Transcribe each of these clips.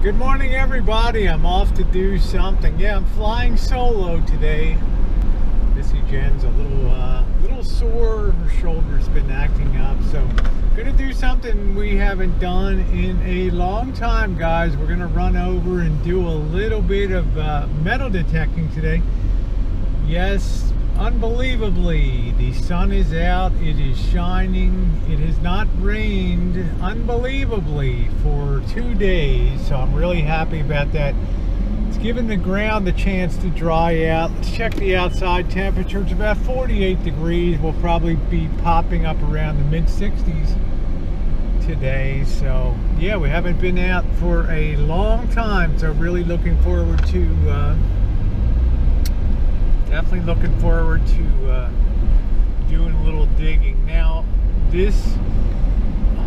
Good morning, everybody. I'm off to do something. Yeah, I'm flying solo today. Missy Jen's a little sore. Her shoulder's been acting up, so gonna do something we haven't done in a long time, guys. We're gonna run over and do a little bit of metal detecting today. Yes, unbelievably, the sun is out. It is shining. It has not rained unbelievably for 2 days, so I'm really happy about that. It's given the ground the chance to dry out. Let's check the outside temperature. It's about 48 degrees. We'll probably be popping up around the mid-60s today. So yeah, we haven't been out for a long time, so really looking forward to definitely looking forward to doing a little digging. Now, this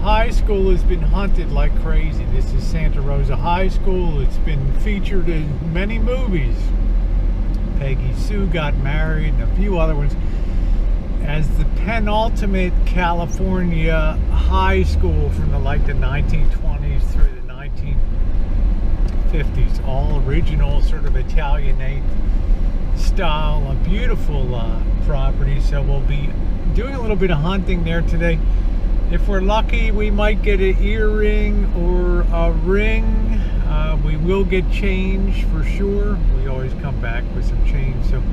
high school has been hunted like crazy. This is Santa Rosa High School. It's been featured in many movies. Peggy Sue Got Married and a few other ones as the penultimate California high school from the 1920s through the 1950s. All original, sort of Italianate style, a beautiful property. So we'll be doing a little bit of hunting there today. If we're lucky, we might get an earring or a ring. We will get change for sure. We always come back with some change, so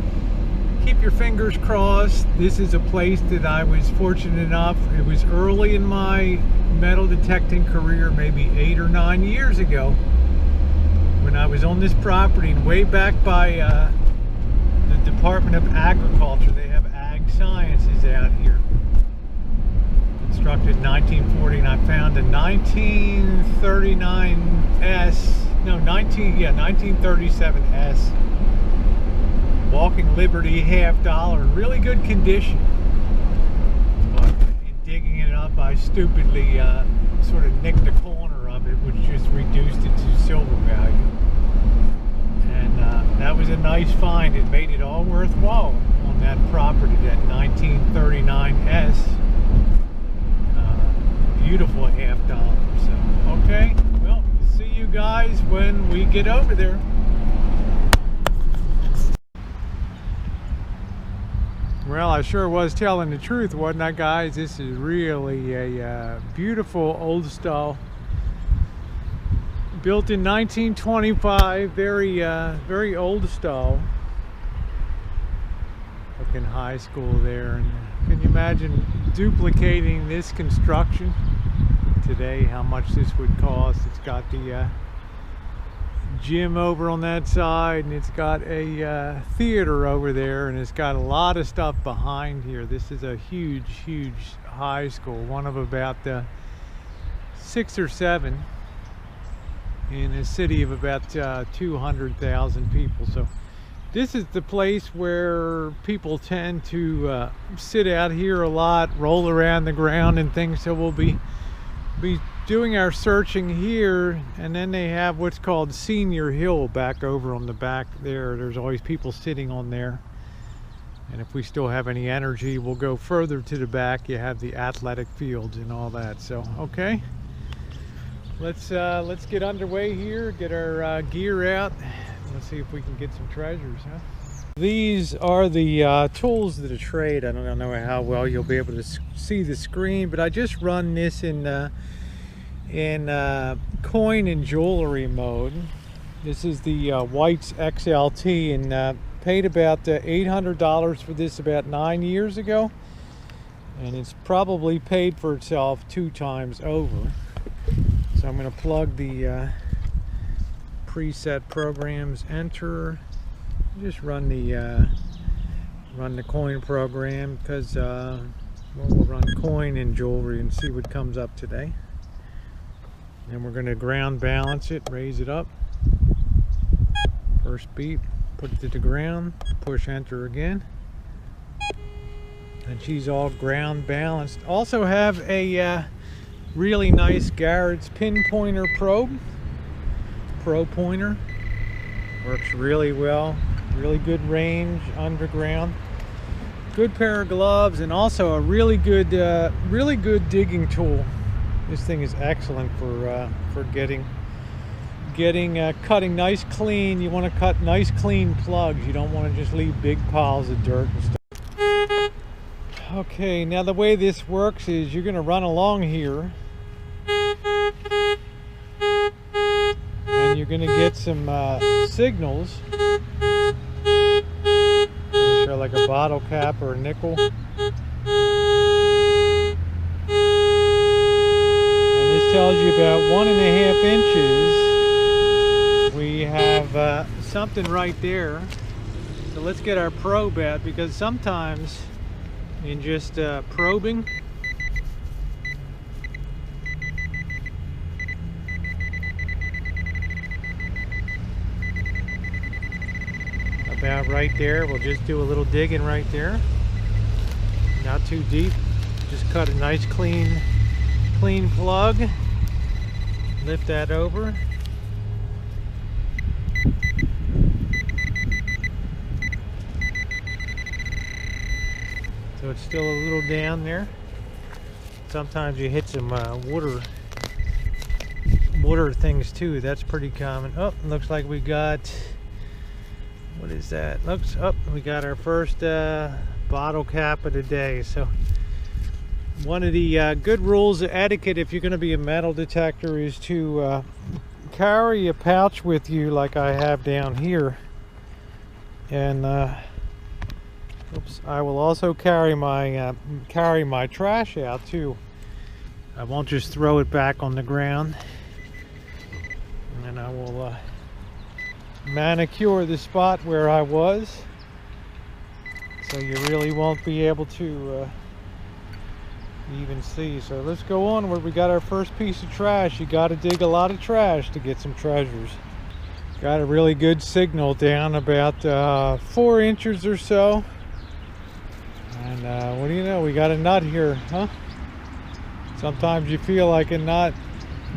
keep your fingers crossed. This is a place that I was fortunate enough, it was early in my metal detecting career, maybe 8 or 9 years ago, when I was on this property, and way back by the Department of Agriculture. They have ag sciences out here. Constructed in 1940, and I found a 1937S Walking Liberty $50, in really good condition. But in digging it up, I stupidly sort of nicked the corner of it, which just reduced it to silver value. And that was a nice find. It made it all worthwhile on that property, that 1939S. Beautiful $50. So, okay, well, see you guys when we get over there. Well, I sure was telling the truth, wasn't I, guys? This is really a beautiful old style. Built in 1925, very old style. Looking high school there, and can you imagine duplicating this construction today? How much this would cost? It's got the gym over on that side, and it's got a theater over there, and it's got a lot of stuff behind here. This is a huge high school, one of about 6 or 7 in a city of about 200,000 people. So this is the place where people tend to sit out here a lot, roll around the ground and things. So we'll be doing our searching here, and then they have what's called Senior Hill back over on the back there. There's always people sitting on there, and if we still have any energy, we'll go further to the back. You have the athletic fields and all that. So okay, let's get underway here, get our gear out. Let's see if we can get some treasures, huh? These are the tools of the trade. I don't know how well you'll be able to see the screen, but I just run this in coin and jewelry mode. This is the White's XLT, and paid about $800 for this about 9 years ago, and it's probably paid for itself 2 times over. So I'm going to plug the preset programs, enter, just run the coin program, because we'll run coin and jewelry and see what comes up today. And we're going to ground balance it, raise it up. First beat, put it to the ground, push enter again, and she's all ground balanced. Also have a really nice Garrett's pinpointer probe. Pro pointer, works really well, really good range underground, good pair of gloves, and also a really good digging tool. This thing is excellent for getting cutting nice clean. You want to cut nice clean plugs. You don't want to just leave big piles of dirt and stuff. Okay, now the way this works is you're going to run along here and you're going to get some signals. Show like a bottle cap or a nickel. Tells you about 1.5 inches. We have something right there. So let's get our probe out, because sometimes in just probing, about right there, we'll just do a little digging right there. Not too deep. Just cut a nice clean plug. Lift that over. So it's still a little down there. Sometimes you hit some water things too. That's pretty common. Oh, looks like we got, what is that? Looks up. We got our first bottle cap of the day. So one of the good rules of etiquette if you're going to be a metal detector is to carry a pouch with you like I have down here. And oops, I will also carry my trash out too. I won't just throw it back on the ground. And I will manicure the spot where I was, so you really won't be able to even see. So let's go on where we got our first piece of trash. You got to dig a lot of trash to get some treasures. Got a really good signal down about 4 inches or so. And what do you know, we got a nut here, huh? Sometimes you feel like a nut.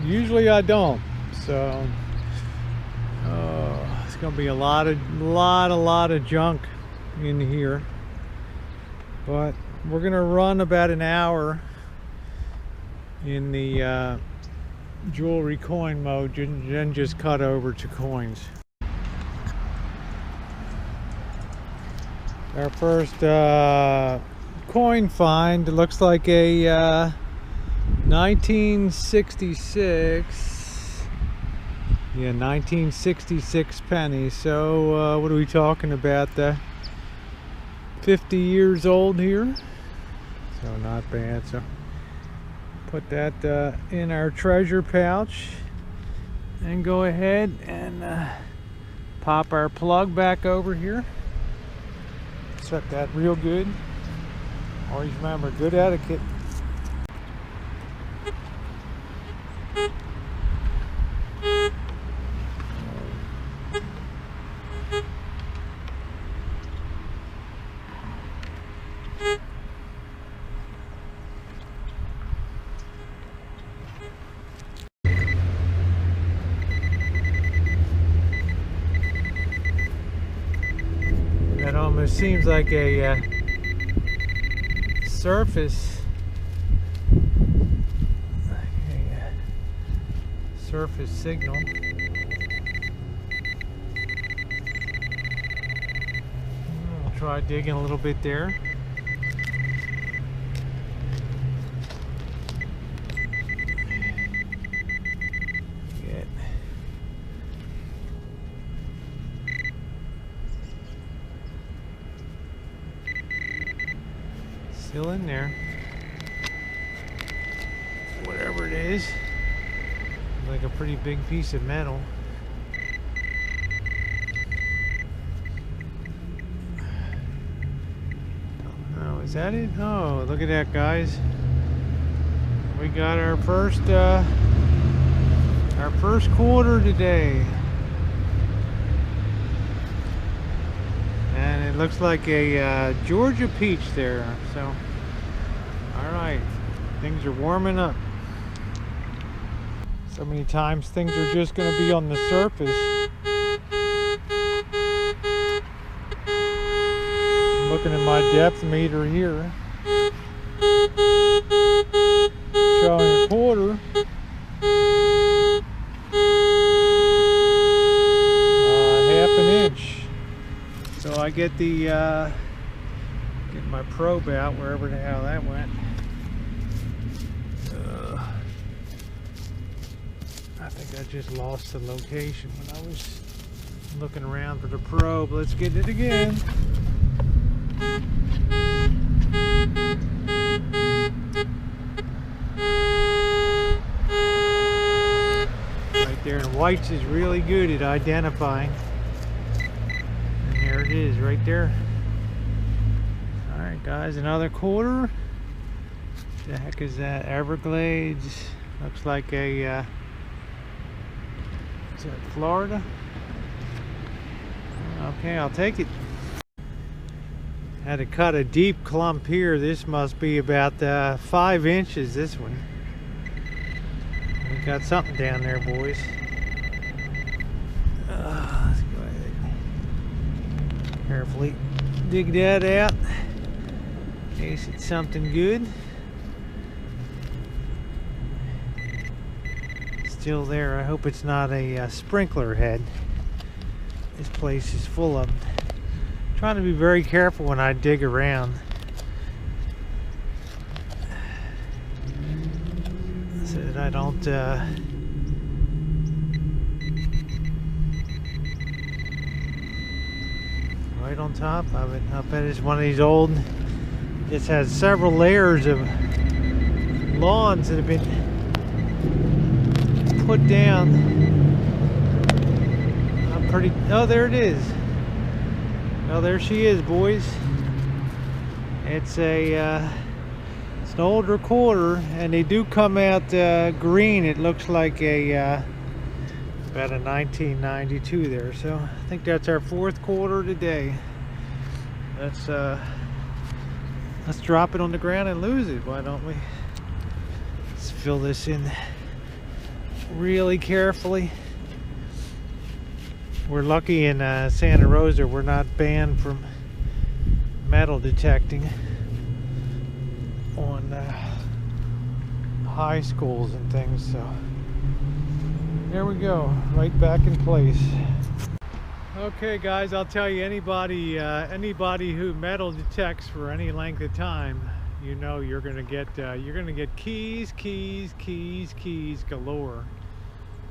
Usually I don't. So it's gonna be a lot of junk in here. But we're gonna run about an hour in the jewelry coin mode and then just cut over to coins. Our first coin find looks like a 1966. Yeah, 1966 penny. So what are we talking about? 50 years old here. So not bad. So put that in our treasure pouch and go ahead and pop our plug back over here. Set that real good. Always remember, good etiquette. That almost seems like a surface signal. We'll try digging a little bit there. Good. Still in there. Whatever it is. Like a pretty big piece of metal. Oh, is that it? Oh, look at that, guys. We got our first quarter today. And it looks like a Georgia peach there. So, all right, things are warming up. So many times things are just going to be on the surface. I'm looking at my depth meter here. Showing a quarter. I get the get my probe out wherever the hell that went. I think I just lost the location when I was looking around for the probe. Let's get it again. Right there, and whites is really good at identifying. And there it is, right there. Alright guys, another quarter. The heck is that? Everglades. Looks like a is that Florida? Okay, I'll take it. Had to cut a deep clump here. This must be about 5 inches, this one. We got something down there, boys. Let's go ahead. Carefully dig that out in case it's something good. Still there. I hope it's not a sprinkler head. This place is full of them. Trying to be very careful when I dig around so that I don't right on top of it. I bet it's one of these old, this has several layers of lawns that have been put down. I'm pretty, oh there it is. Well, there she is, boys. It's a it's an old recorder, and they do come out green. It looks like a about a 1992 there. So I think that's our 4th quarter today. Let's drop it on the ground and lose it. Why don't we? Let's fill this in really carefully. We're lucky in Santa Rosa, we're not banned from metal detecting on high schools and things, so there we go, right back in place. Okay guys, I'll tell you, anybody who metal detects for any length of time, you know you're gonna get keys galore.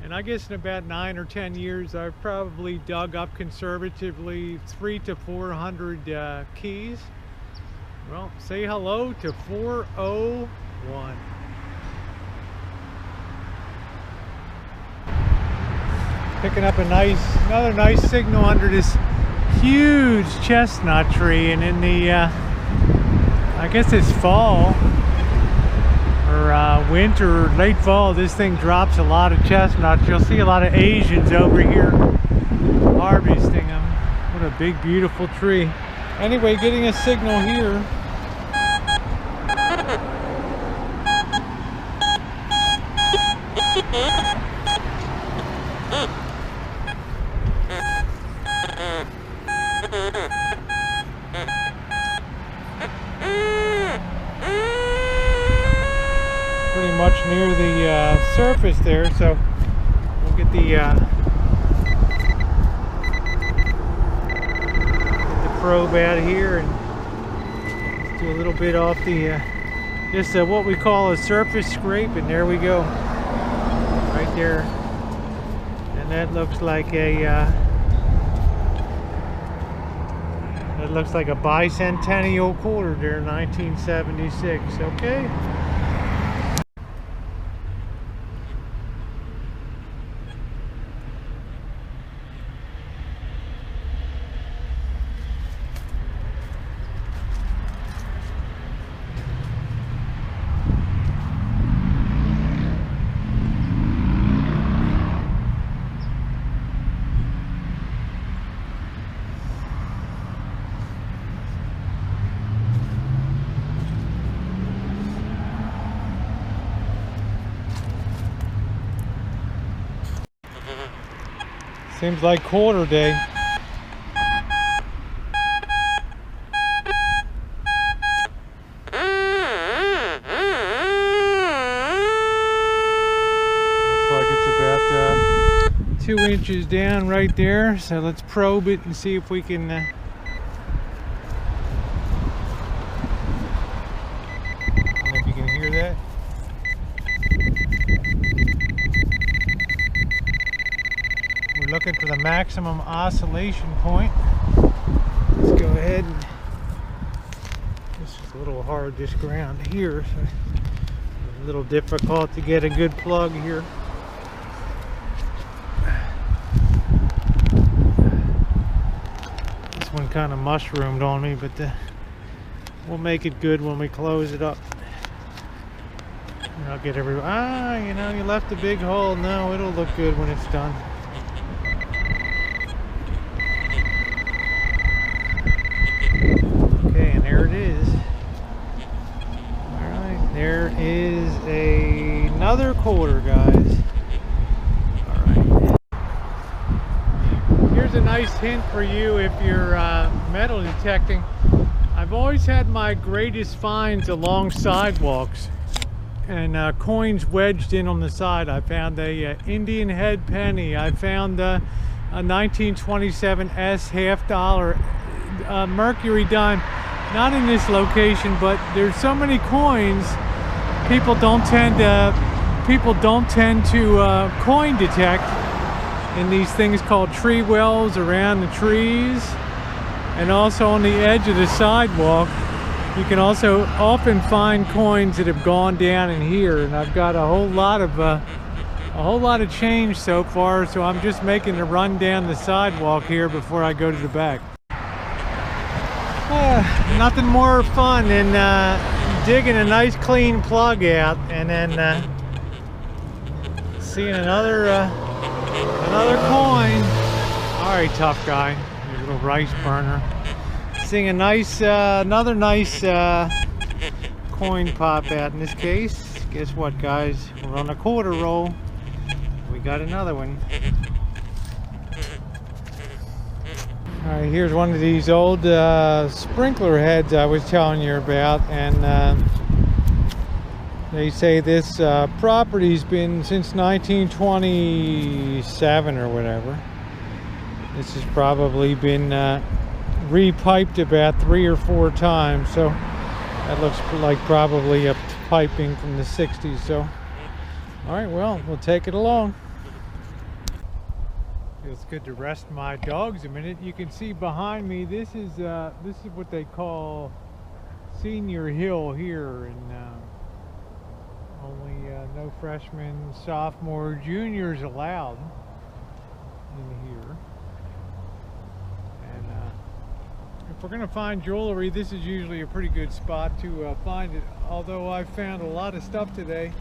And I guess in about 9 or 10 years, I've probably dug up conservatively 300 to 400 keys. Well, say hello to 401. Picking up another nice signal under this huge chestnut tree, and in the, I guess it's fall. Or winter, late fall, this thing drops a lot of chestnuts. You'll see a lot of Asians over here harvesting them. What a big, beautiful tree. Anyway, getting a signal here. Pretty much near the surface there, so we'll get the probe out here and do a little bit off the just what we call a surface scrape, and there we go, right there. And that looks like a bicentennial quarter there, 1976. Okay. Seems like quarter day. Looks like it's about 2 inches down right there. So let's probe it and see if we can We're looking for the maximum oscillation point. Let's go ahead and, this is a little hard, this ground here, so it's a little difficult to get a good plug here. This one kind of mushroomed on me, but we'll make it good when we close it up. And I'll get every, you know, you left a big hole. No, it'll look good when it's done. Okay, and there it is. Alright, there is another quarter, guys. Alright. Here's a nice hint for you if you're metal detecting. I've always had my greatest finds along sidewalks. And coins wedged in on the side. I found a Indian head penny. I found a 1927 S $half mercury dime. Not in this location, but there's so many coins. People don't tend to coin detect in these things called tree wells around the trees, and also on the edge of the sidewalk. You can also often find coins that have gone down in here, and I've got a whole lot of change so far, so I'm just making a run down the sidewalk here before I go to the back. Nothing more fun than digging a nice clean plug out and then seeing another coin. All right, tough guy, your little rice burner. Seeing a nice, another nice coin pop out in this case. Guess what, guys? We're on a quarter roll. We got another one. All right, here's one of these old sprinkler heads I was telling you about, and they say this property's been since 1927 or whatever. This has probably been repiped about 3 or 4 times, so that looks like probably a piping from the 60s. So all right, well, we'll take it along. Feels good to rest my dogs a minute. You can see behind me, this is what they call Senior Hill here, and only no freshmen, sophomore, juniors allowed in here. If we're going to find jewelry, this is usually a pretty good spot to find it, although I've found a lot of stuff today.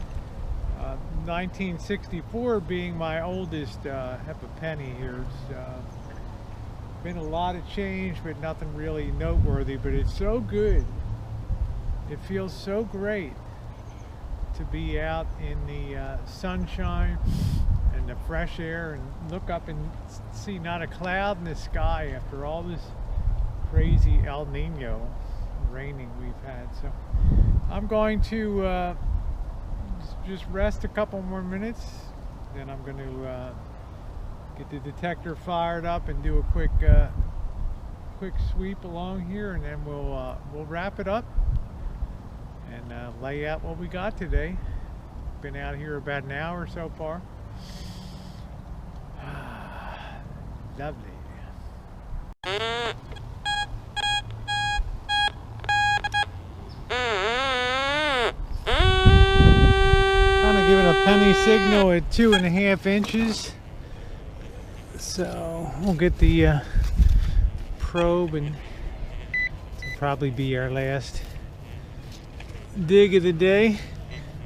1964 being my oldest have a penny here. It's been a lot of change, but nothing really noteworthy, but it's so good. It feels so great to be out in the sunshine and the fresh air and look up and see not a cloud in the sky after all this crazy El Nino raining we've had. So I'm going to just rest a couple more minutes, then I'm going to get the detector fired up and do a quick sweep along here, and then we'll wrap it up and lay out what we got today. Been out here about an hour so far. Lovely. Giving a penny signal at 2.5 inches, so we'll get the probe, and it'll probably be our last dig of the day.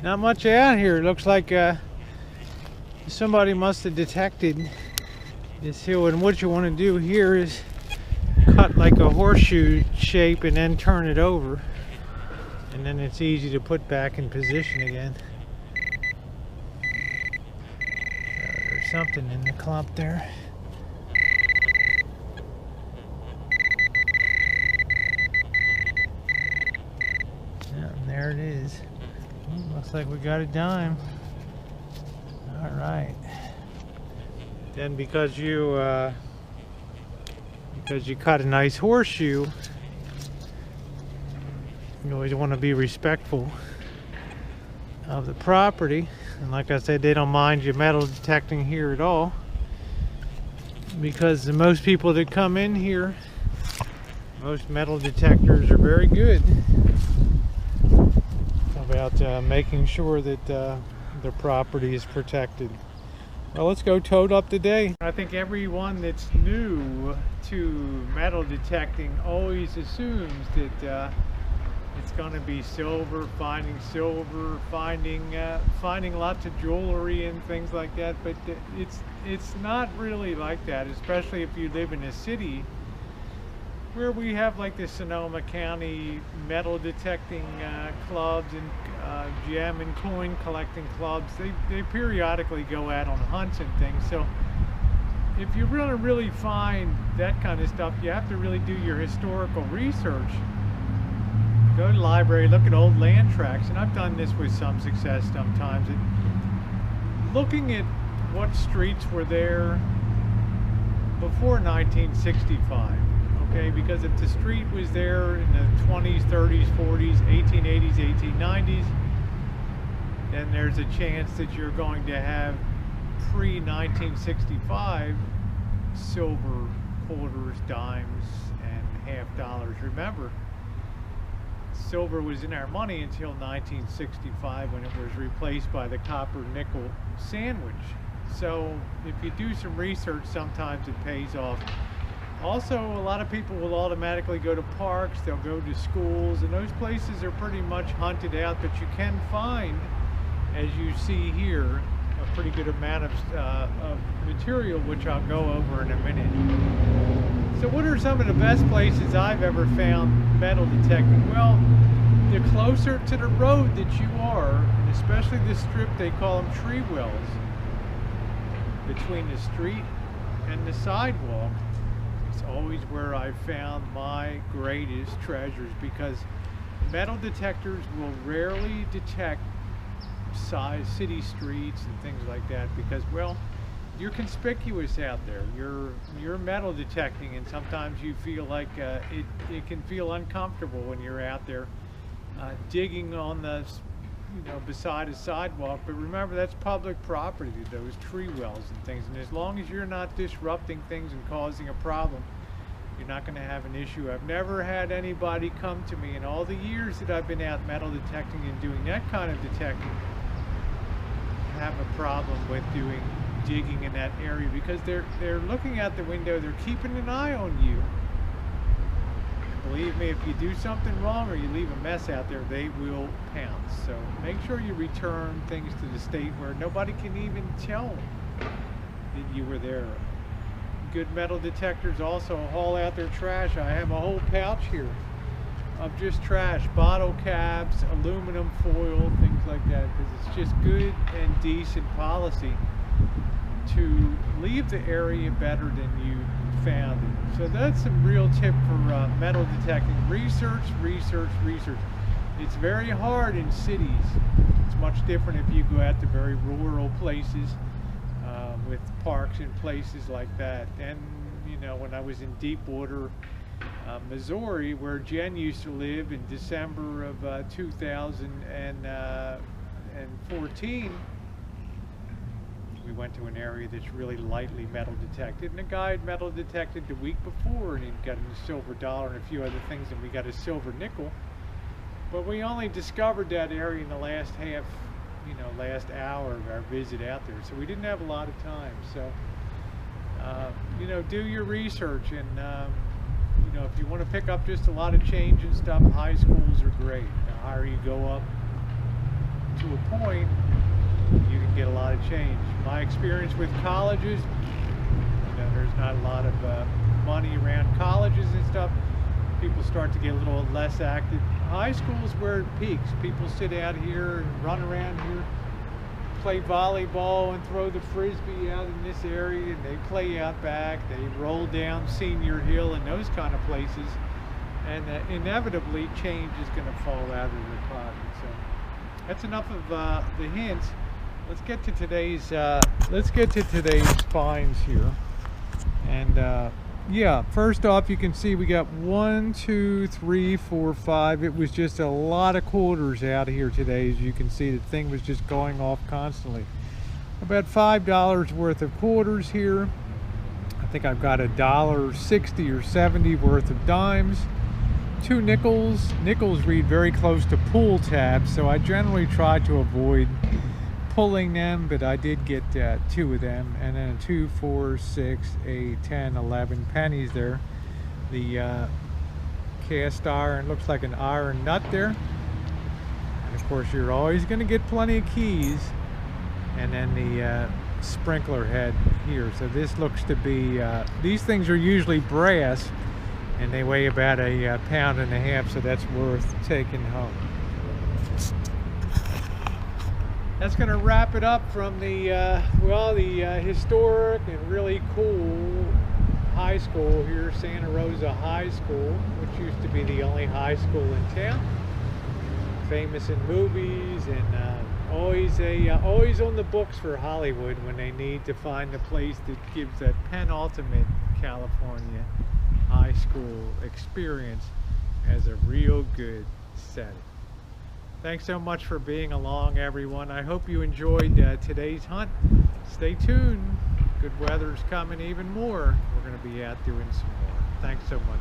Not much out here. It looks like somebody must have detected this hill, and what you want to do here is cut like a horseshoe shape and then turn it over, and then it's easy to put back in position again. Something in the clump there. Yeah, and there it is. Looks like we got a dime. All right. Then because you cut a nice horseshoe, you always want to be respectful of the property. And like I said, they don't mind you metal detecting here at all. because most people that come in here, most metal detectors are very good about making sure that the property is protected. Well, let's go toad up today. I think everyone that's new to metal detecting always assumes that it's going to be silver, finding lots of jewelry and things like that. But it's not really like that, especially if you live in a city where we have like the Sonoma County metal detecting clubs and gem and coin collecting clubs. They periodically go out on hunts and things. So if you really find that kind of stuff, you have to really do your historical research. Go to the library, look at old land tracts, and I've done this with some success sometimes. Looking at what streets were there before 1965. Okay, because if the street was there in the 20s, 30s, 40s, 1880s, 1890s, then there's a chance that you're going to have pre-1965 silver quarters, dimes, and half dollars. Remember, silver was in our money until 1965 when it was replaced by the copper nickel sandwich. So if you do some research, sometimes it pays off. Also, a lot of people will automatically go to parks, they'll go to schools, and those places are pretty much hunted out, but you can find, as you see here, a pretty good amount of material, which I'll go over in a minute. So what are some of the best places I've ever found metal detecting? Well, the closer to the road that you are, and especially this strip, they call them tree wells, between the street and the sidewalk, it's always where I found my greatest treasures, because metal detectors will rarely detect city streets and things like that, because, well, you're conspicuous out there. You're metal detecting, and sometimes you feel like it can feel uncomfortable when you're out there digging on the, beside a sidewalk. But remember, that's public property, those tree wells and things, and as long as you're not disrupting things and causing a problem, you're not going to have an issue. I've never had anybody come to me in all the years that I've been out metal detecting and doing that kind of detecting have a problem with digging in that area, because they're looking out the window, they're keeping an eye on you. Believe me, if you do something wrong or you leave a mess out there, they will pounce. So make sure you return things to the state where nobody can even tell that you were there. Good metal detectors also haul out their trash. I have a whole pouch here of just trash, bottle caps, aluminum foil, things like that, because it's just good and decent policy to leave the area better than you found it. So that's some real tip for metal detecting. Research. It's very hard in cities. It's much different if you go out to very rural places with parks and places like that. And when I was in Deepwater, Missouri, where Jen used to live, in December of 2014, we went to an area that's really lightly metal detected, and a guy had metal detected the week before, and he'd gotten a silver dollar and a few other things, and we got a silver nickel. But we only discovered that area in the last hour of our visit out there, so we didn't have a lot of time. So do your research, and if you want to pick up just a lot of change and stuff, high schools are great. The higher you go up to a point, you can get a lot of change. My experience with colleges, there's not a lot of money around colleges and stuff. People start to get a little less active. High school is where it peaks. People sit out here and run around here, play volleyball and throw the frisbee out in this area, and they play out back. They roll down Senior Hill and those kind of places, and inevitably change is going to fall out of the closet. So that's enough of the hints. Let's get to today's finds here. And yeah, first off, you can see we got 1, 2, 3, 4, 5. It was just a lot of quarters out here today. As you can see, the thing was just going off constantly. About $5 worth of quarters here. think I've got $1.60 or 70 worth of dimes, 2 nickels. Nickels read very close to pull tabs, so I generally try to avoid pulling them, but I did get 2 of them, and then 2, 4, 6, 8, 10, 11 pennies there. The cast iron looks like an iron nut there, and of course you're always going to get plenty of keys, and then the sprinkler head here. So this looks to be these things are usually brass, and they weigh about a pound and a half, so that's worth taking home. That's going to wrap it up from the historic and really cool high school here, Santa Rosa High School, which used to be the only high school in town. Famous in movies, and always on the books for Hollywood when they need to find a place that gives that penultimate California high school experience as a real good setting. Thanks so much for being along, everyone. I hope you enjoyed today's hunt. Stay tuned. Good weather's coming even more. We're going to be out doing some more. Thanks so much.